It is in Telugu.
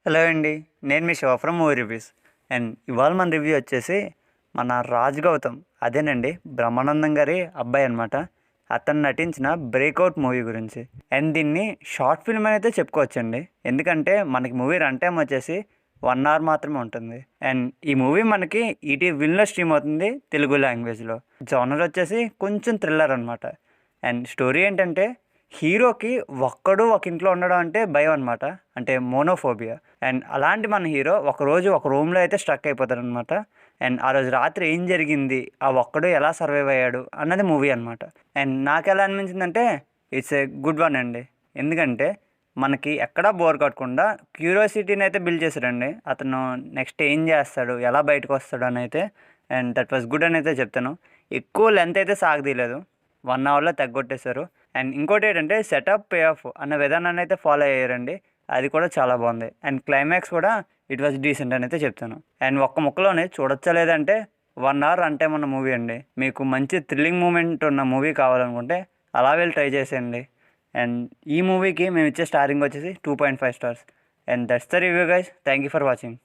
హలో అండి. నేను మీ Shiva from movie reviews. And ఇవాళ మన రివ్యూ వచ్చేసి మన రాజ్ గౌతమ్, అదేనండి బ్రహ్మానందం గారి అబ్బాయి అనమాట. అతను నటించిన బ్రేక్అవుట్ మూవీ గురించి. అండ్ దీన్ని షార్ట్ ఫిల్మ్ అని అయితే చెప్పుకోవచ్చండి. ఎందుకంటే మనకి మూవీ రన్ టైం వచ్చేసి 1 hour మాత్రమే ఉంటుంది. అండ్ ఈ మూవీ మనకి ఈటీవీలో స్ట్రీమ్ అవుతుంది తెలుగు లాంగ్వేజ్లో. జోనర్ వచ్చేసి కొంచెం థ్రిల్లర్ అనమాట. అండ్ స్టోరీ ఏంటంటే హీరోకి ఒక్కడు ఒక ఇంట్లో ఉండడం అంటే భయం అనమాట. అంటే మోనోఫోబియా. అండ్ అలాంటి మన హీరో ఒకరోజు ఒక రూమ్లో అయితే స్ట్రక్ అయిపోతాడు అనమాట. అండ్ ఆ రోజు రాత్రి ఏం జరిగింది, ఆ ఒక్కడు ఎలా సర్వైవ్ అయ్యాడు అన్నది మూవీ అనమాట. అండ్ నాకు ఎలా అనిపించిందంటే ఇట్స్ ఏ గుడ్ వన్ అండి. ఎందుకంటే మనకి ఎక్కడా బోర్ కొట్టకుండా క్యూరియాసిటీని అయితే బిల్డ్ చేశాడండి. అతను నెక్స్ట్ ఏం చేస్తాడు, ఎలా బయటకు వస్తాడు అని అయితే. అండ్ దట్ వాస్ గుడ్ అని అయితే చెప్తాను. ఎక్కువ లెంత్ అయితే సాగదీయలేదు, 1 hourలో తగ్గొట్టేశారు. అండ్ ఇంకోటి ఏంటంటే సెటప్ పే ఆఫ్ అన్న విధానాన్ని అయితే ఫాలో అయ్యారండి. అది కూడా చాలా బాగుంది. అండ్ క్లైమాక్స్ కూడా ఇట్ వాజ్ డీసెంట్ అని అయితే చెప్తాను. అండ్ ఒక్క ముక్కలోనే చూడొచ్చా లేదంటే 1 hour అంటే ఉన్న మూవీ అండి. మీకు మంచి థ్రిల్లింగ్ మూమెంట్ ఉన్న మూవీ కావాలనుకుంటే అలా వెళ్ళి ట్రై చేసేయండి. అండ్ ఈ మూవీకి మేము ఇచ్చే స్టారింగ్ వచ్చేసి 2.5 stars. And that's the review guys. Thank you for watching.